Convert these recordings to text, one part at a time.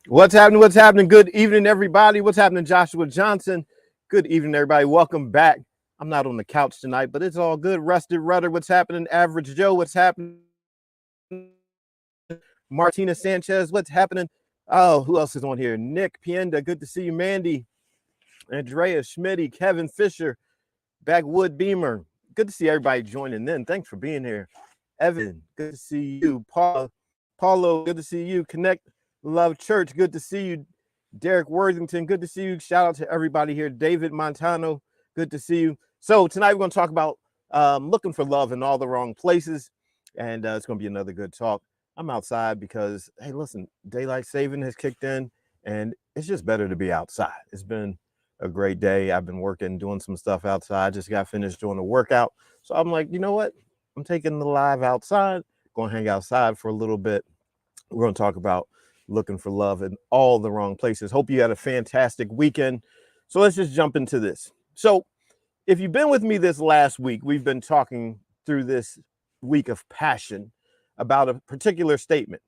What's happening? What's happening? Good evening, everybody. What's happening, Joshua Johnson? Good evening, everybody. Welcome back. I'm not on the couch tonight, but it's all good. Rusted Rudder, what's happening? Average Joe, what's happening? Martina Sanchez, what's happening? Oh, who else is on here? Nick Pienda, good to see you. Mandy, Andrea Schmitty, Kevin Fisher, Backwood Beamer. Good to see everybody joining in. Thanks for being here. Evan, good to see you. Paulo, good to see you. Connect Love Church, good to see you. Derek Worthington, good to see you. Shout out to everybody here. David Montano, good to see you. So tonight we're going to talk about looking for love in all the wrong places, and it's going to be another good talk. I'm outside because, hey, listen, daylight saving has kicked in, and it's just better to be outside. It's been a great day. I've been working, doing some stuff outside. Just got finished doing a workout. So I'm like, you know what? I'm taking the live outside, going to hang outside for a little bit. We're going to talk about looking for love in all the wrong places. Hope you had a fantastic weekend. So let's just jump into this. So if you've been with me this last week, we've been talking through this week of passion about a particular statement.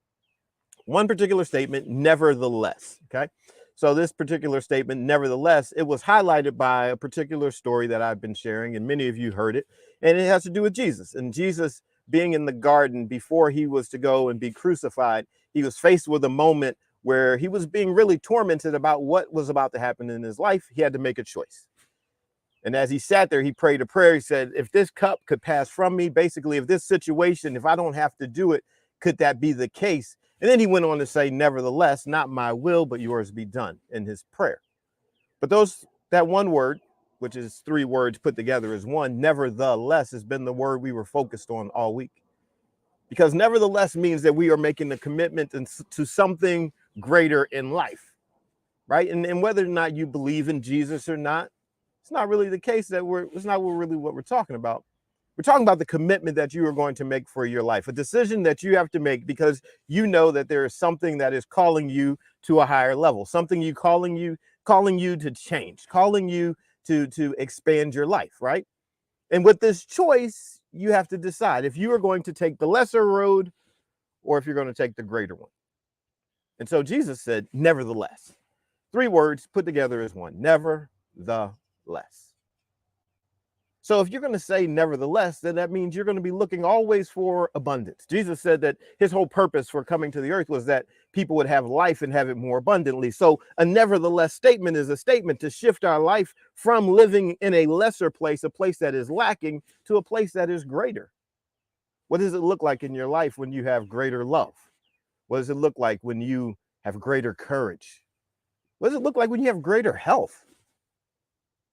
One particular statement, nevertheless, okay? So this particular statement, nevertheless, it was highlighted by a particular story that I've been sharing, and many of you heard it, and it has to do with Jesus. And Jesus being in the garden before he was to go and be crucified, he was faced with a moment where he was being really tormented about what was about to happen in his life. He had to make a choice. And as he sat there, he prayed a prayer. He said, if this cup could pass from me, basically, if this situation, if I don't have to do it, could that be the case? And then he went on to say, nevertheless, not my will, but yours be done, in his prayer. But that one word, which is three words put together as one, nevertheless, has been the word we were focused on all week. Because nevertheless means that we are making a commitment to something greater in life, right? And whether or not you believe in Jesus or not, it's not really the case it's not really what we're talking about. We're talking about the commitment that you are going to make for your life, a decision that you have to make because you know that there is something that is calling you to a higher level, something calling you to change, calling you to expand your life, right? And with this choice, you have to decide if you are going to take the lesser road or if you're going to take the greater one. And so Jesus said, nevertheless. Three words put together as one, nevertheless. So if you're going to say nevertheless, then that means you're going to be looking always for abundance. Jesus said that his whole purpose for coming to the earth was that people would have life and have it more abundantly. So a nevertheless statement is a statement to shift our life from living in a lesser place, a place that is lacking, to a place that is greater. What does it look like in your life when you have greater love? What does it look like when you have greater courage? What does it look like when you have greater health?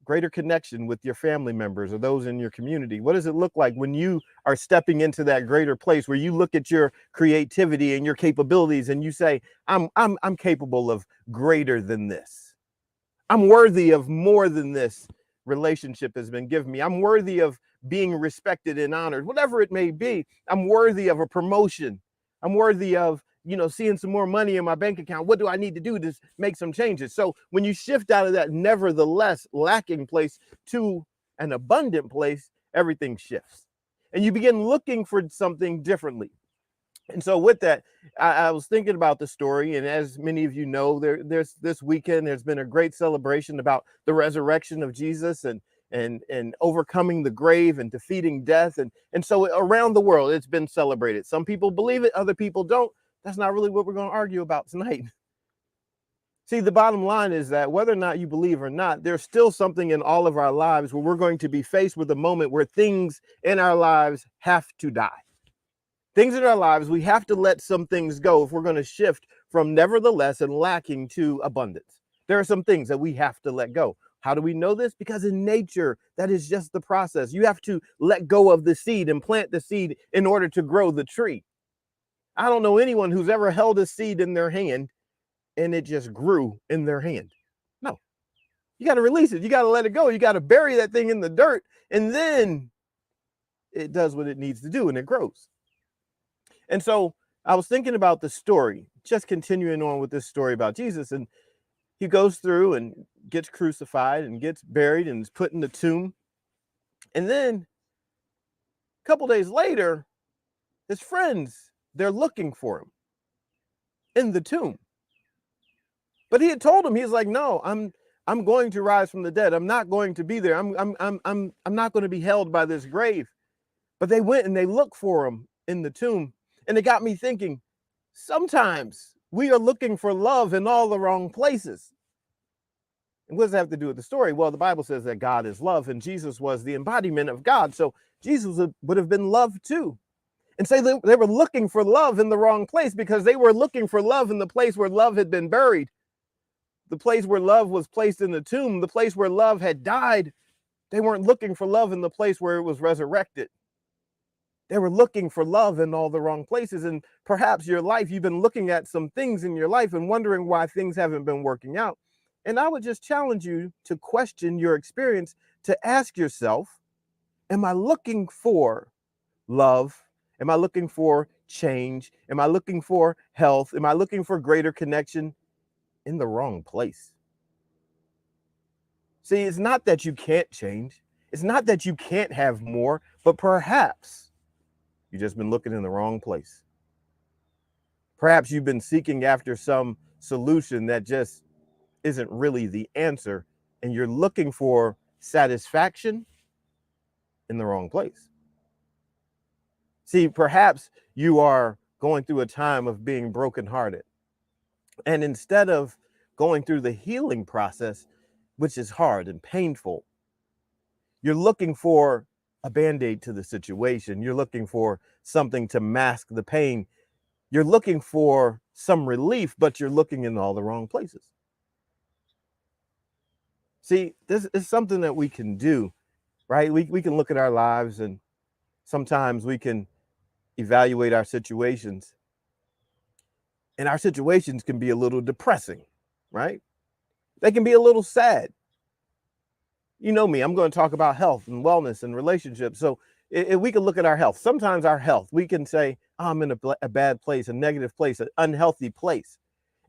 Greater connection with your family members or those in your community? What does it look like when you are stepping into that greater place where you look at your creativity and your capabilities and you say, I'm capable of greater than this. I'm worthy of more than this relationship has been given me. I'm worthy of being respected and honored, whatever it may be. I'm worthy of a promotion. I'm worthy of, seeing some more money in my bank account. What do I need to do to make some changes? So when you shift out of that nevertheless lacking place to an abundant place, everything shifts. And you begin looking for something differently. And so with that, I was thinking about the story, and as many of you know, there's this weekend, there's been a great celebration about the resurrection of Jesus and overcoming the grave and defeating death. And so around the world, it's been celebrated. Some people believe it, other people don't. That's not really what we're going to argue about tonight. See, the bottom line is that whether or not you believe or not, there's still something in all of our lives where we're going to be faced with a moment where things in our lives have to die. Things in our lives, we have to let some things go if we're going to shift from nevertheless and lacking to abundance. There are some things that we have to let go. How do we know this? Because in nature, that is just the process. You have to let go of the seed and plant the seed in order to grow the tree. I don't know anyone who's ever held a seed in their hand and it just grew in their hand. No, you got to release it. You got to let it go. You got to bury that thing in the dirt, and then it does what it needs to do and it grows. And so I was thinking about the story, just continuing on with this story about Jesus. And he goes through and gets crucified and gets buried and is put in the tomb. And then a couple days later, his friends, they're looking for him in the tomb. But he had told him, he's like, no, I'm going to rise from the dead. I'm not going to be there. I'm not going to be held by this grave. But they went and they looked for him in the tomb. And it got me thinking, sometimes we are looking for love in all the wrong places. And what does that have to do with the story? Well, the Bible says that God is love, and Jesus was the embodiment of God. So Jesus would have been love too. And say they were looking for love in the wrong place, because they were looking for love in the place where love had been buried, the place where love was placed in the tomb, the place where love had died. They weren't looking for love in the place where it was resurrected. They were looking for love in all the wrong places. And perhaps your life, you've been looking at some things in your life and wondering why things haven't been working out. And I would just challenge you to question your experience, to ask yourself, am I looking for love? Am I looking for change? Am I looking for health? Am I looking for greater connection in the wrong place? See, it's not that you can't change. It's not that you can't have more, but perhaps you've just been looking in the wrong place. Perhaps you've been seeking after some solution that just isn't really the answer, and you're looking for satisfaction in the wrong place. See, perhaps you are going through a time of being brokenhearted, and instead of going through the healing process, which is hard and painful, you're looking for a band-aid to the situation. You're looking for something to mask the pain. You're looking for some relief, but you're looking in all the wrong places. See, this is something that we can do, right? We can look at our lives, and sometimes we can evaluate our situations, and our situations can be a little depressing, right? They can be a little sad. You know me, I'm going to talk about health and wellness and relationships. So if we can look at our health, sometimes our health, we can say, oh, I'm in a bad place, a negative place, an unhealthy place.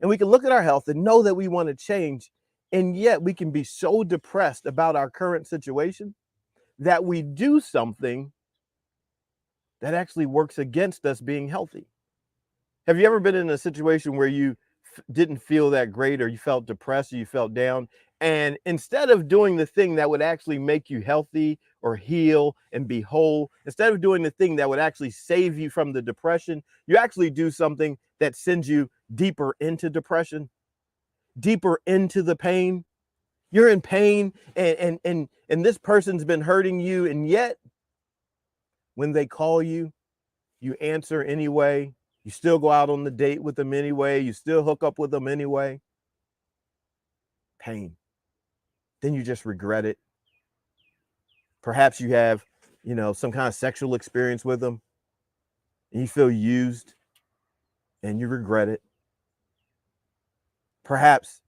And we can look at our health and know that we want to change. And yet we can be so depressed about our current situation that we do something that actually works against us being healthy. Have you ever been in a situation where you didn't feel that great, or you felt depressed, or you felt down, and instead of doing the thing that would actually make you healthy or heal and be whole, instead of doing the thing that would actually save you from the depression, you actually do something that sends you deeper into depression, deeper into the pain? You're in pain, and this person's been hurting you, and yet when they call you, you answer anyway. You still go out on the date with them anyway. You still hook up with them anyway. Pain. Then you just regret it. Perhaps you have, some kind of sexual experience with them, and you feel used and you regret it. Perhaps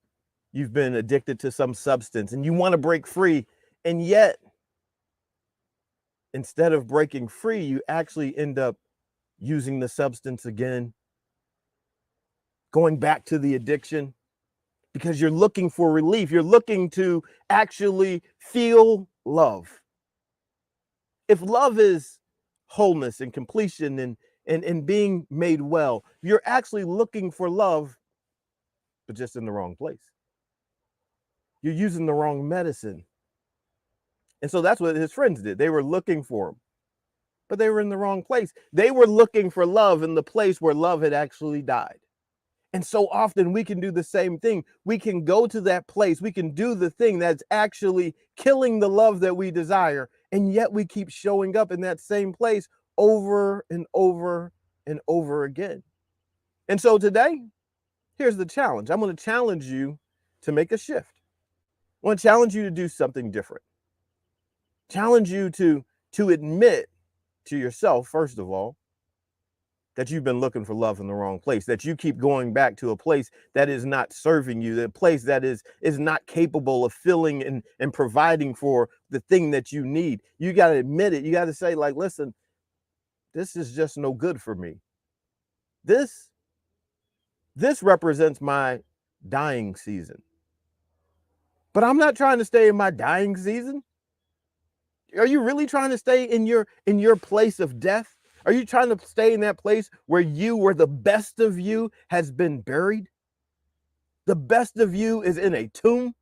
you've been addicted to some substance and you want to break free, and yet instead of breaking free, you actually end up using the substance again, going back to the addiction, because you're looking for relief. You're looking to actually feel love. If love is wholeness and completion and being made well, you're actually looking for love, but just in the wrong place. You're using the wrong medicine. And so that's what his friends did. They were looking for him, but they were in the wrong place. They were looking for love in the place where love had actually died. And so often we can do the same thing. We can go to that place. We can do the thing that's actually killing the love that we desire. And yet we keep showing up in that same place over and over and over again. And so today, here's the challenge. I'm going to challenge you to make a shift. I want to challenge you to do something different. Challenge you to admit to yourself, first of all, that you've been looking for love in the wrong place, that you keep going back to a place that is not serving you, the place that is not capable of filling and providing for the thing that you need. You got to admit it. You got to say, like, listen, this is just no good for me. This represents my dying season. But I'm not trying to stay in my dying season. Are you really trying to stay in your place of death? Are you trying to stay in that place where the best of you has been buried? The best of you is in a tomb.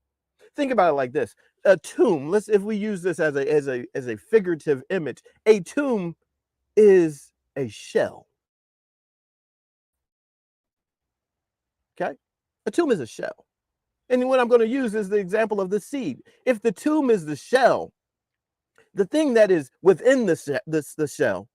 Think about it like this. A tomb, if we use this as a figurative image, a tomb is a shell. Okay? A tomb is a shell. And what I'm going to use is the example of the seed. If the tomb is the shell, the thing that is within the shell,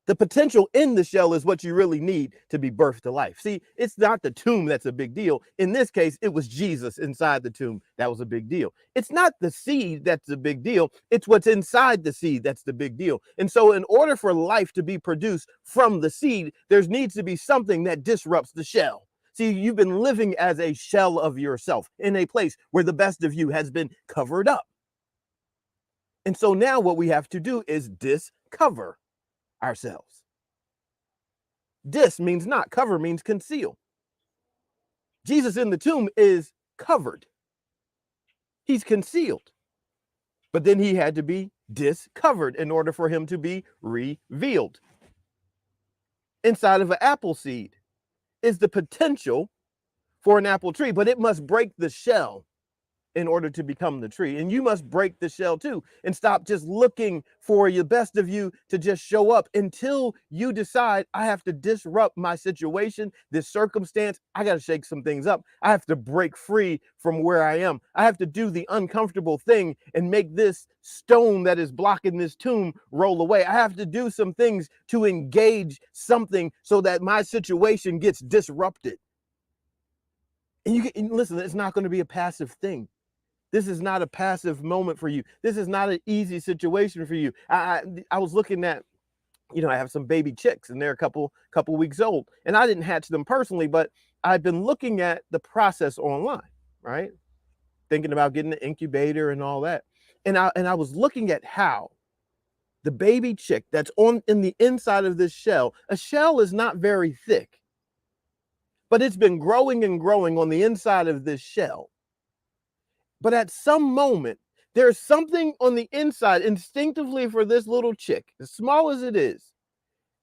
the potential in the shell is what you really need to be birthed to life. See, it's not the tomb that's a big deal. In this case, it was Jesus inside the tomb. That was a big deal. It's not the seed that's a big deal. It's what's inside the seed that's the big deal. And so in order for life to be produced from the seed, there needs to be something that disrupts the shell. See, you've been living as a shell of yourself in a place where the best of you has been covered up. And so now what we have to do is discover ourselves. Dis means not, cover means conceal. Jesus in the tomb is covered. He's concealed. But then he had to be discovered in order for him to be revealed. Inside of an apple seed is the potential for an apple tree, but it must break the shell in order to become the tree. And you must break the shell too and stop just looking for the best of you to just show up until you decide, I have to disrupt my situation, this circumstance. I got to shake some things up. I have to break free from where I am. I have to do the uncomfortable thing and make this stone that is blocking this tomb roll away. I have to do some things to engage something so that my situation gets disrupted. And you can listen, it's not going to be a passive thing. This is not a passive moment for you. This is not an easy situation for you. I was looking at, I have some baby chicks and they're a couple weeks old, and I didn't hatch them personally, but I've been looking at the process online, right? Thinking about getting an incubator and all that. And I was looking at how the baby chick that's in the inside of this shell, a shell is not very thick, but it's been growing and growing on the inside of this shell. But at some moment, there's something on the inside instinctively for this little chick, as small as it is.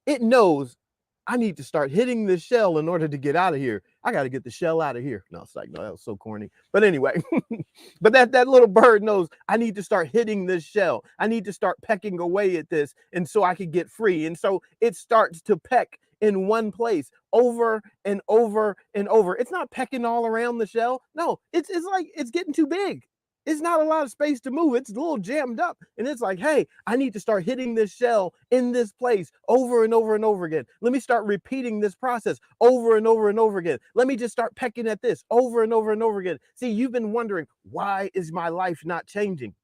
It knows, I need to start hitting this shell in order to get out of here. I got to get the shell out of here. No, it's like, no, that was so corny. But anyway, but that little bird knows, I need to start hitting this shell. I need to start pecking away at this, and so I can get free. And so it starts to peck in one place over and over and over. It's not pecking all around the shell. No, it's like it's getting too big. It's not a lot of space to move. It's a little jammed up. And it's like, hey, I need to start hitting this shell in this place over and over and over again. Let me start repeating this process over and over and over again. Let me just start pecking at this over and over and over again. See, you've been wondering, why is my life not changing?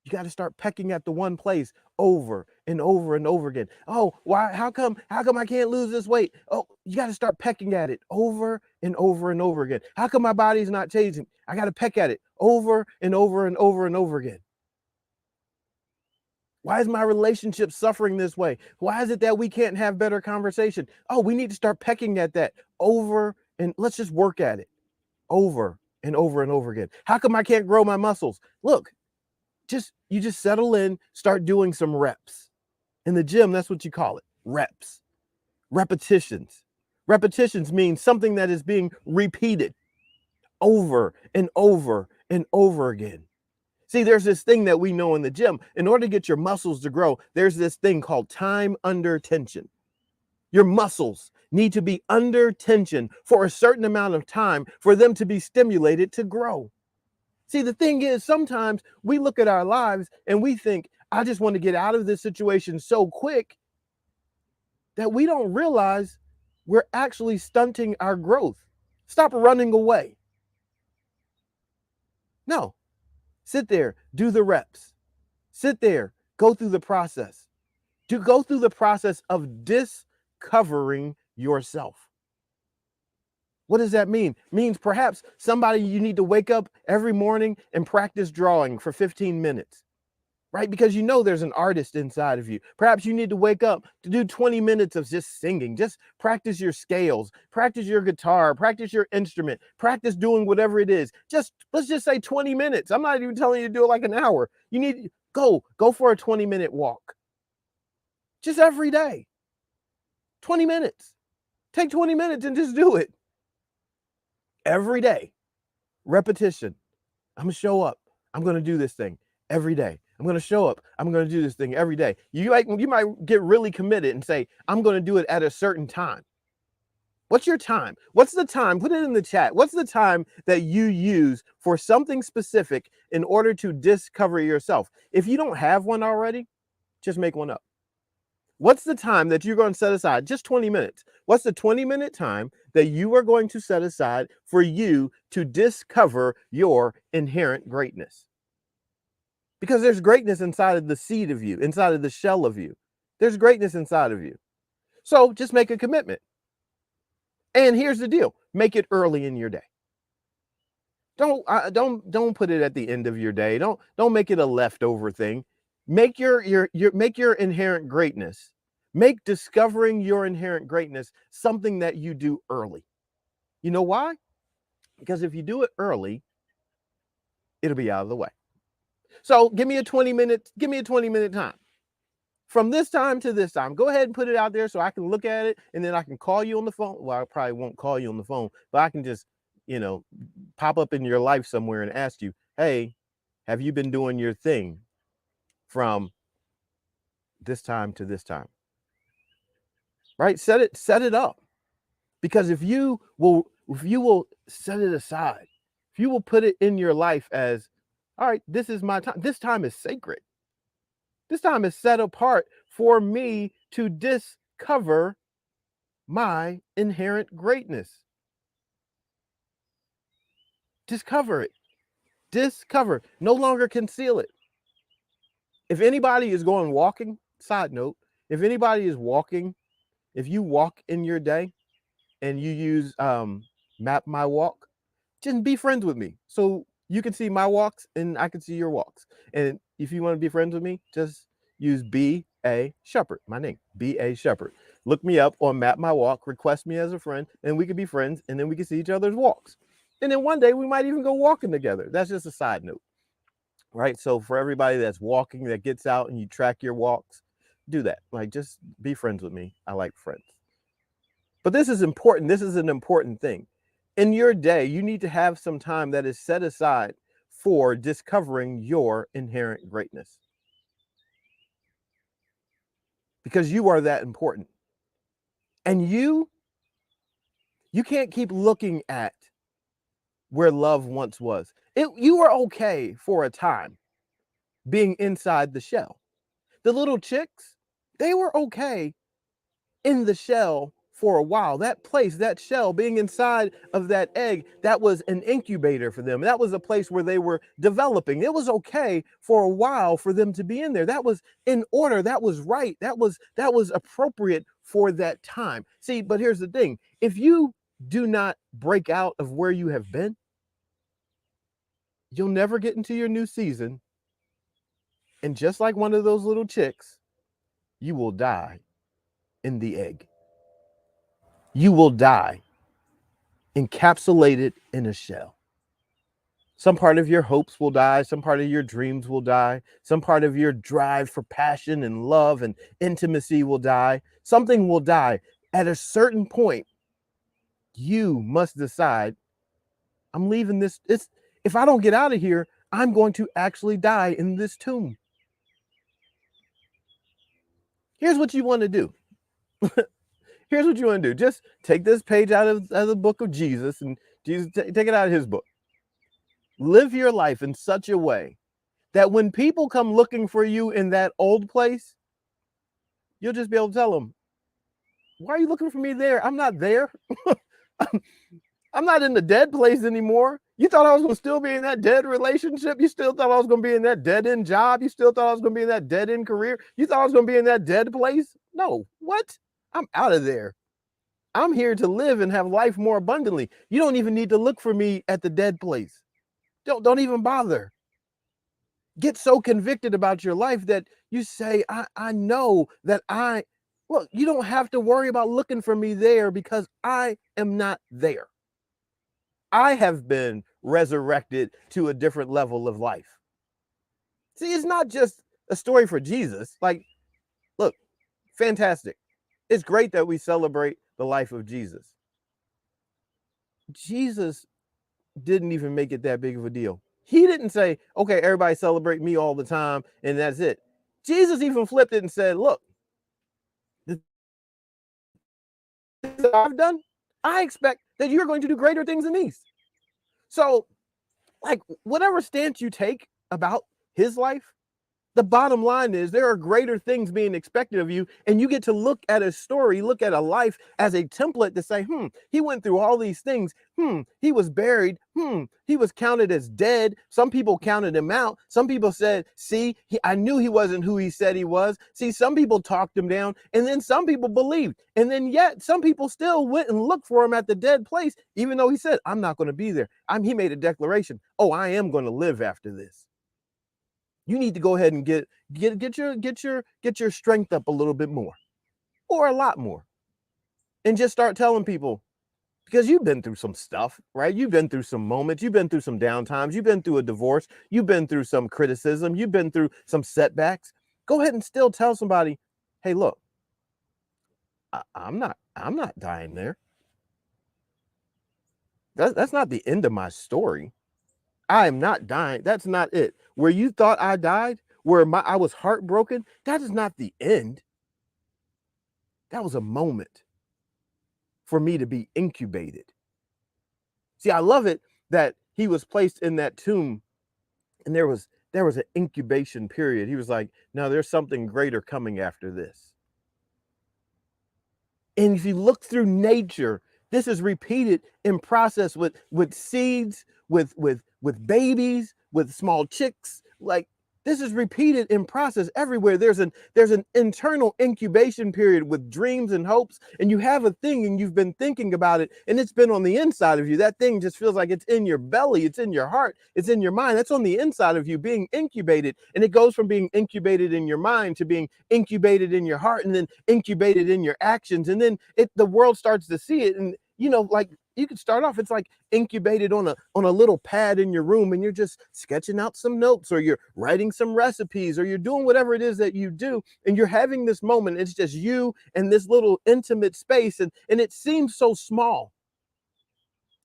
You got to start pecking at the one place over and over and over again. Oh, why? How come I can't lose this weight? Oh, you got to start pecking at it over and over and over again. How come my body's not changing? I got to peck at it over and over and over and over again. Why is my relationship suffering this way? Why is it that we can't have better conversation? Oh, we need to start pecking at that over, and let's just work at it over and over and over again. How come I can't grow my muscles? Look, you just settle in, start doing some reps. In the gym, that's what you call it, reps. Repetitions. Repetitions mean something that is being repeated over and over and over again. See, there's this thing that we know in the gym. In order to get your muscles to grow, there's this thing called time under tension. Your muscles need to be under tension for a certain amount of time for them to be stimulated to grow. See, the thing is, sometimes we look at our lives and we think, I just want to get out of this situation so quick, that we don't realize we're actually stunting our growth. Stop running away. No, sit there, do the reps. Sit there, go through the process. Go through the process of discovering yourself. What does that mean? It means perhaps somebody you need to wake up every morning and practice drawing for 15 minutes, right? Because you know there's an artist inside of you. Perhaps you need to wake up to do 20 minutes of just singing. Just practice your scales, practice your guitar, practice your instrument, practice doing whatever it is. Let's just say 20 minutes. I'm not even telling you to do it like an hour. You need to go for a 20-minute walk. Just every day. 20 minutes. Take 20 minutes and just do it. every day, repetition. I'm going to show up. I'm going to do this thing every day. I'm going to show up. I'm going to do this thing every day. You might get really committed and say, I'm going to do it at a certain time. What's your time? What's the time? Put it in the chat. What's the time that you use for something specific in order to discover yourself? If you don't have one already, just make one up. What's the time that you're going to set aside? Just 20 minutes. What's the 20-minute time that you are going to set aside for you to discover your inherent greatness? Because there's greatness inside of the seed of you, inside of the shell of you. There's greatness inside of you. So just make a commitment. And here's the deal. Make it early in your day. Don't put it at the end of your day. Don't make it a leftover thing. Make your inherent greatness. Make discovering your inherent greatness something that you do early. You know why? Because if you do it early, it'll be out of the way. So give me a 20-minute time. From this time to this time, go ahead and put it out there so I can look at it, and then I can call you on the phone. Well, I probably won't call you on the phone, but I can just, pop up in your life somewhere and ask you, hey, have you been doing your thing from this time to this time? Right? Set it up. Because if you will set it aside, if you will put it in your life as, all right, this is my time. This time is sacred. This time is set apart for me to discover my inherent greatness. Discover it. Discover. No longer conceal it. If anybody is going walking, side note, if anybody is walking, if you walk in your day and you use Map My Walk, just be friends with me. So you can see my walks and I can see your walks. And if you want to be friends with me, just use B.A. Shepherd, my name, B.A. Shepherd. Look me up on Map My Walk, request me as a friend, and we could be friends, and then we can see each other's walks. And then one day we might even go walking together. That's just a side note, right? So for everybody that's walking, that gets out and you track your walks, do that. Like, just be friends with me. I like friends. But this is important. This is an important thing. In your day, you need to have some time that is set aside for discovering your inherent greatness. Because you are that important. And you can't keep looking at where love once was. You were okay for a time being inside the shell. The little chicks, they were okay in the shell for a while. That place, that shell, being inside of that egg, that was an incubator for them. That was a place where they were developing. It was okay for a while for them to be in there. That was in order. That was right. That was appropriate for that time. See, but here's the thing. If you do not break out of where you have been, you'll never get into your new season. And just like one of those little chicks, you will die in the egg. You will die encapsulated in a shell. Some part of your hopes will die. Some part of your dreams will die. Some part of your drive for passion and love and intimacy will die. Something will die. At a certain point, you must decide, I'm leaving this. If I don't get out of here, I'm going to actually die in this tomb. Here's what you want to do. Here's what you want to do. Just take this page out of the book of Jesus, and Jesus, take it out of his book. Live your life in such a way that when people come looking for you in that old place, you'll just be able to tell them, why are you looking for me there? I'm not there. I'm not in the dead place anymore. You thought I was going to still be in that dead relationship? You still thought I was going to be in that dead-end job? You still thought I was going to be in that dead-end career? You thought I was going to be in that dead place? No. What? I'm out of there. I'm here to live and have life more abundantly. You don't even need to look for me at the dead place. Don't even bother. Get so convicted about your life that you say, I know that well, you don't have to worry about looking for me there because I am not there. I have been resurrected to a different level of life. See, it's not just a story for Jesus. Like, look, fantastic. It's great that we celebrate the life of Jesus. Jesus didn't even make it that big of a deal. He didn't say, okay, everybody celebrate me all the time and that's it. Jesus even flipped it and said, look, the things that I've done, I expect that you're going to do greater things than these. So, like, whatever stance you take about his life, the bottom line is there are greater things being expected of you, and you get to look at a story, look at a life as a template to say, he went through all these things. He was buried. He was counted as dead. Some people counted him out. Some people said, see, I knew he wasn't who he said he was. See, some people talked him down, and then some people believed. And then yet some people still went and looked for him at the dead place, even though he said, I'm not going to be there. He made a declaration. Oh, I am going to live after this. You need to go ahead and get your strength up a little bit more, or a lot more, and just start telling people, because you've been through some stuff, right? You've been through some moments, you've been through some downtimes, you've been through a divorce, you've been through some criticism, you've been through some setbacks. Go ahead and still tell somebody, hey, look, I'm not dying there. That's not the end of my story. I am not dying. That's not it. Where you thought I died, where I was heartbroken, that is not the end. That was a moment for me to be incubated. See, I love it that he was placed in that tomb, and there was an incubation period. He was like, no, there's something greater coming after this. And if you look through nature, this is repeated in process with seeds, with babies, with small chicks. Like, this is repeated in process everywhere. There's an internal incubation period with dreams and hopes, and you have a thing and you've been thinking about it, and it's been on the inside of you. That thing just feels like it's in your belly, it's in your heart, it's in your mind. That's on the inside of you being incubated, and it goes from being incubated in your mind to being incubated in your heart, and then incubated in your actions, and then the world starts to see it. And like, you could start off, it's like incubated on a little pad in your room, and you're just sketching out some notes, or you're writing some recipes, or you're doing whatever it is that you do, and you're having this moment. It's just you and this little intimate space, and it seems so small.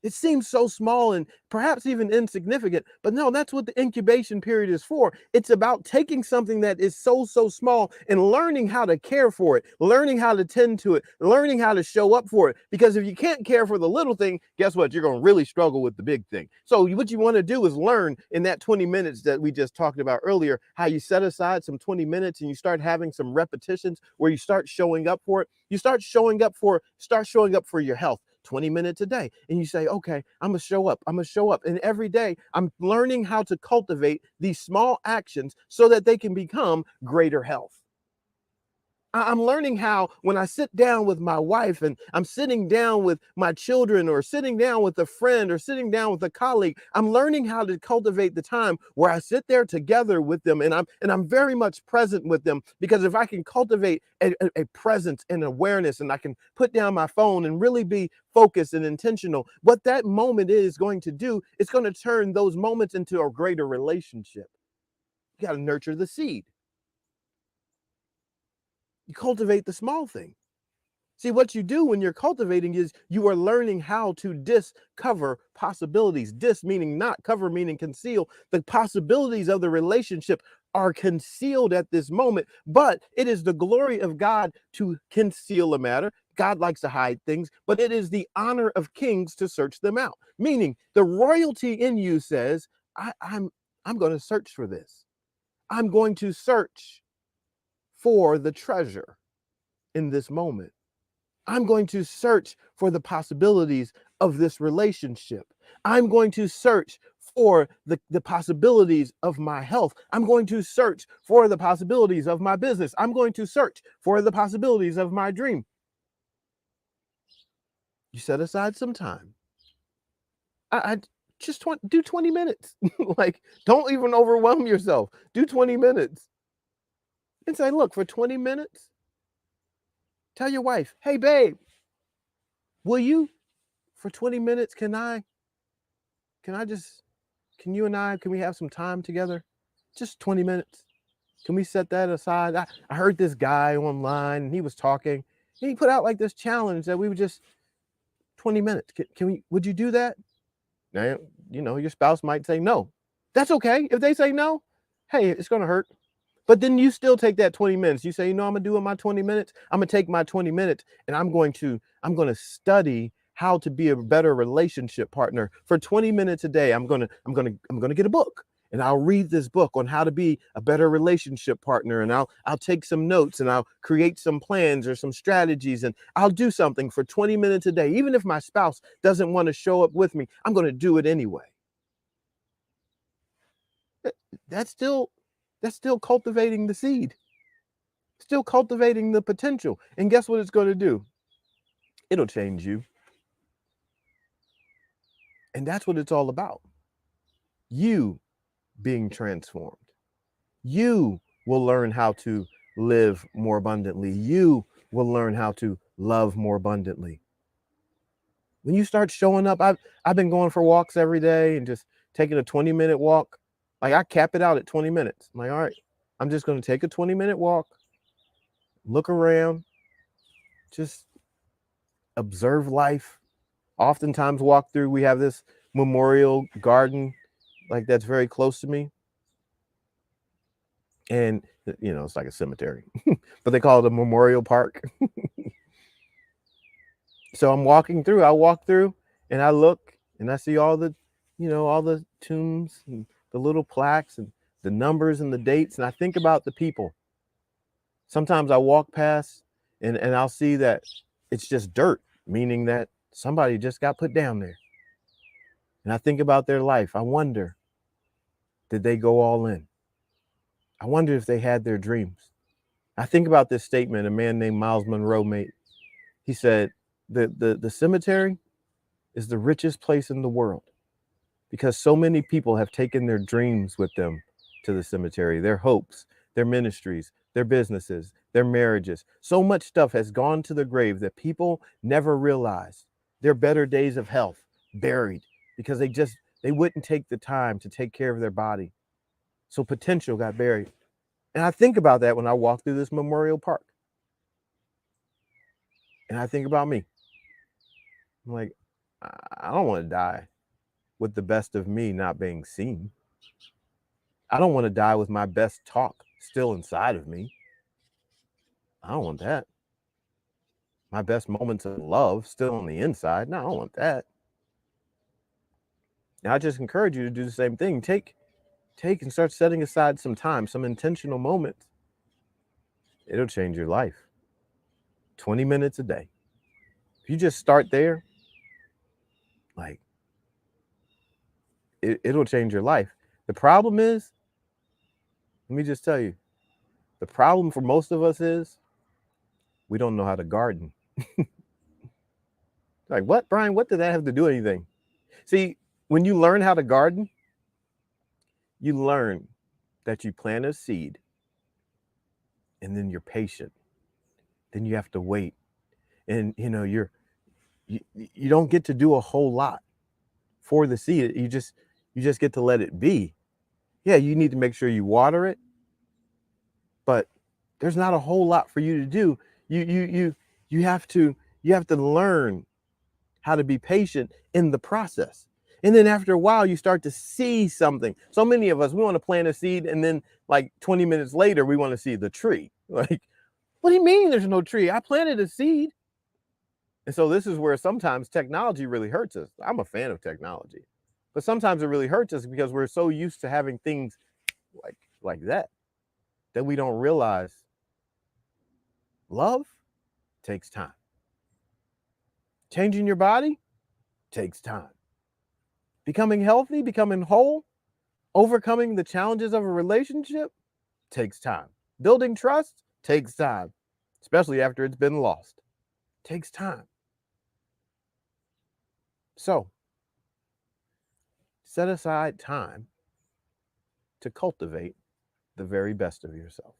It seems so small and perhaps even insignificant, but no, that's what the incubation period is for. It's about taking something that is so small and learning how to care for it, learning how to tend to it, learning how to show up for it. Because if you can't care for the little thing, guess what? You're going to really struggle with the big thing. So what you want to do is learn in that 20 minutes that we just talked about earlier, how you set aside some 20 minutes and you start having some repetitions where you start showing up for it. You start showing up for your health. 20 minutes a day, and you say, okay, I'm gonna show up, and every day I'm learning how to cultivate these small actions so that they can become greater health. I'm learning how, when I sit down with my wife, and I'm sitting down with my children, or sitting down with a friend, or sitting down with a colleague, I'm learning how to cultivate the time where I sit there together with them, and I'm very much present with them. Because if I can cultivate a presence and awareness, and I can put down my phone and really be focused and intentional, what that moment is going to do, it's going to turn those moments into a greater relationship. You got to nurture the seed. You cultivate the small thing. See, what you do when you're cultivating is you are learning how to discover possibilities. Dis meaning not, cover meaning conceal. The possibilities of the relationship are concealed at this moment, but it is the glory of God to conceal a matter. God likes to hide things, but it is the honor of kings to search them out. Meaning the royalty in you says, I'm going to search for this. I'm going to search for the treasure in this moment. I'm going to search for the possibilities of this relationship. I'm going to search for the possibilities of my health. I'm going to search for the possibilities of my business. I'm going to search for the possibilities of my dream. You set aside some time. I just do 20 minutes. Like, don't even overwhelm yourself. Do 20 minutes. And say, look, for 20 minutes, tell your wife, hey, babe, will you, for 20 minutes, can you and I, can we have some time together? Just 20 minutes. Can we set that aside? I heard this guy online, and he was talking, and he put out like this challenge that we would just 20 minutes. Would you do that? Now, your spouse might say no. That's okay. If they say no, hey, it's going to hurt. But then you still take that 20 minutes. You say, I'm going to do it my 20 minutes. I'm going to take my 20 minutes and I'm going to study how to be a better relationship partner for 20 minutes a day. I'm going to get a book and I'll read this book on how to be a better relationship partner. And I'll take some notes and I'll create some plans or some strategies and I'll do something for 20 minutes a day. Even if my spouse doesn't want to show up with me, I'm going to do it anyway. That's still cultivating the seed, still cultivating the potential. And guess what it's going to do? It'll change you. And that's what it's all about. You being transformed. You will learn how to live more abundantly. You will learn how to love more abundantly. When you start showing up, I've been going for walks every day and just taking a 20-minute walk. Like I cap it out at 20 minutes. I'm like, all right, I'm just going to take a 20-minute walk, look around, just observe life. Oftentimes walk through, we have this memorial garden like that's very close to me. And, it's like a cemetery, but they call it a memorial park. So I'm walking through, I walk through and I look and I see all the, all the tombs and the little plaques and the numbers and the dates. And I think about the people. Sometimes I walk past and I'll see that it's just dirt, meaning that somebody just got put down there. And I think about their life. I wonder, did they go all in? I wonder if they had their dreams. I think about this statement a man named Miles Monroe made. He said, the cemetery is the richest place in the world because so many people have taken their dreams with them to the cemetery, their hopes, their ministries, their businesses, their marriages. So much stuff has gone to the grave that people never realized their better days of health buried because they wouldn't take the time to take care of their body. So potential got buried. And I think about that when I walk through this memorial park. And I think about me. I'm like, I don't want to die with the best of me not being seen. I don't want to die with my best talk still inside of me. I don't want that. My best moments of love still on the inside. No, I don't want that. And I just encourage you to do the same thing. Take and start setting aside some time, some intentional moments. It'll change your life. 20 minutes a day. If you just start there, like, it'll change your life. The problem is, let me just tell you, the problem for most of us is we don't know how to garden. Like, what, Brian? What did that have to do with anything? See, when you learn how to garden, you learn that you plant a seed and then you're patient. Then you have to wait. And, you don't get to do a whole lot for the seed. You just get to let it be. Yeah, you need to make sure you water it, but there's not a whole lot for you to do. You have to learn how to be patient in the process. And then after a while, you start to see something. So many of us, we want to plant a seed and then like 20 minutes later, we want to see the tree. Like, what do you mean there's no tree? I planted a seed. And so this is where sometimes technology really hurts us. I'm a fan of technology, but sometimes it really hurts us because we're so used to having things like that we don't realize love takes time. Changing your body takes time. Becoming healthy, becoming whole, overcoming the challenges of a relationship takes time. Building trust takes time, especially after it's been lost. Takes time. So, set aside time to cultivate the very best of yourself.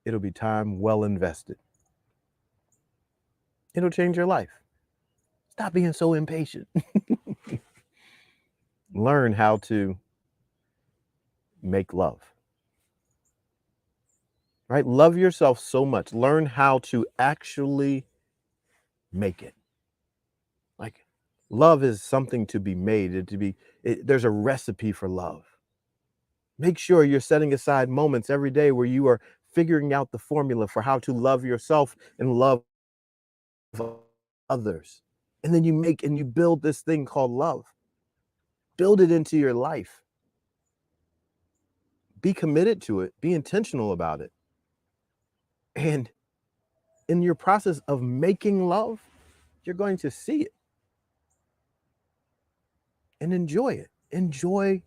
It'll be time well invested. It'll change your life. Stop being so impatient. Learn how to make love. Right? Love yourself so much. Learn how to actually make it. Like, Love is something to be made, there's a recipe for love. Make sure you're setting aside moments every day where you are figuring out the formula for how to love yourself and love others. And then you make and you build this thing called love. Build it into your life. Be committed to it. Be intentional about it. And in your process of making love, you're going to see it and enjoy it. Enjoy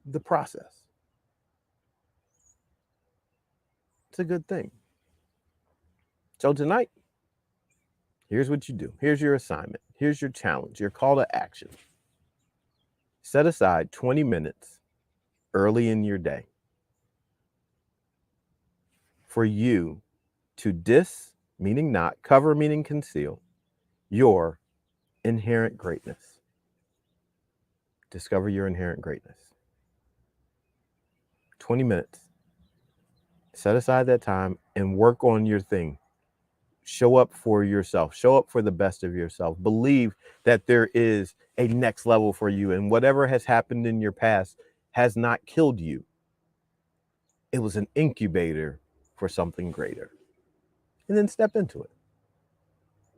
the process. It's a good thing. So tonight, here's what you do. Here's your assignment. Here's your challenge, your call to action. Set aside 20 minutes early in your day for you to meaning not, cover, meaning conceal, your inherent greatness. Discover your inherent greatness. 20 minutes. Set aside that time and work on your thing. Show up for yourself. Show up for the best of yourself. Believe that there is a next level for you, and whatever has happened in your past has not killed you. It was an incubator for something greater. And then step into it.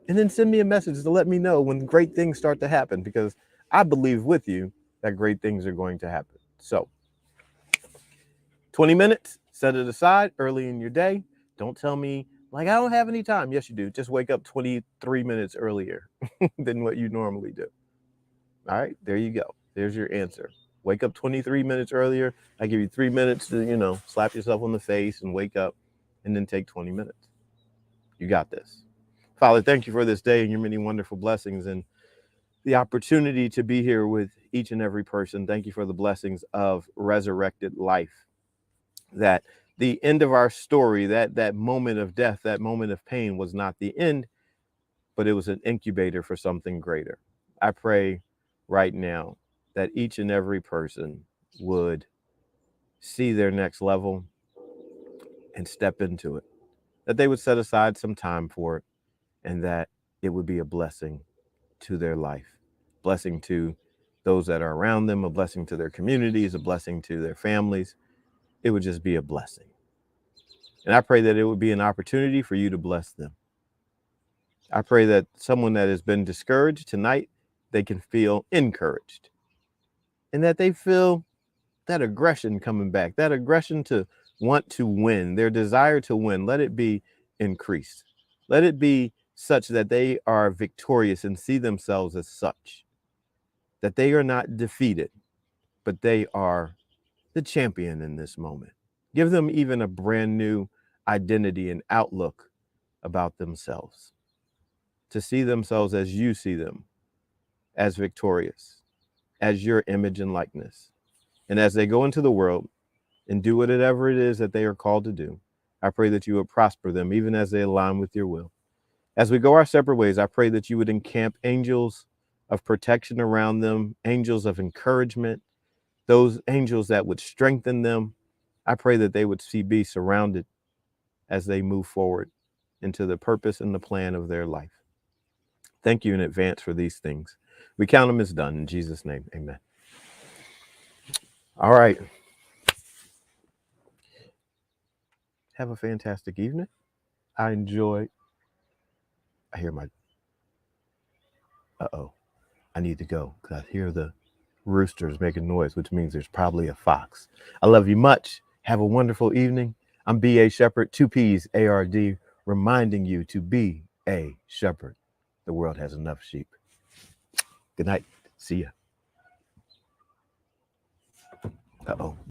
And then send me a message to let me know when great things start to happen, because I believe with you that great things are going to happen. So 20 minutes, set it aside early in your day. Don't tell me, like, I don't have any time. Yes, you do. Just wake up 23 minutes earlier than what you normally do. All right, there you go. There's your answer. Wake up 23 minutes earlier. I give you 3 minutes to, slap yourself on the face and wake up, and then take 20 minutes. You got this. Father, thank you for this day and your many wonderful blessings and the opportunity to be here with each and every person. Thank you for the blessings of resurrected life. That the end of our story, that moment of death, that moment of pain was not the end, but it was an incubator for something greater. I pray right now that each and every person would see their next level and step into it, that they would set aside some time for it, and that it would be a blessing to their life, blessing to those that are around them, a blessing to their communities, a blessing to their families. It would just be a blessing. And I pray that it would be an opportunity for you to bless them. I pray that someone that has been discouraged tonight, they can feel encouraged, and that they feel that aggression coming back, that aggression to want to win, their desire to win. Let it be increased. Let it be such that they are victorious and see themselves as such, that they are not defeated, but they are the champion in this moment. Give them even a brand new identity and outlook about themselves, to see themselves as you see them, as victorious, as your image and likeness. And as they go into the world and do whatever it is that they are called to do, I pray that you would prosper them even as they align with your will. As we go our separate ways, I pray that you would encamp angels of protection around them, angels of encouragement, those angels that would strengthen them. I pray that they would be surrounded as they move forward into the purpose and the plan of their life. Thank you in advance for these things. We count them as done. In Jesus' name, amen. All right. Have a fantastic evening. I hear my, I need to go because I hear the roosters making noise, which means there's probably a fox. I love you much. Have a wonderful evening. I'm B.A. Shepherd, 2 P's ARD, reminding you to be a shepherd. The world has enough sheep. Good night. See ya.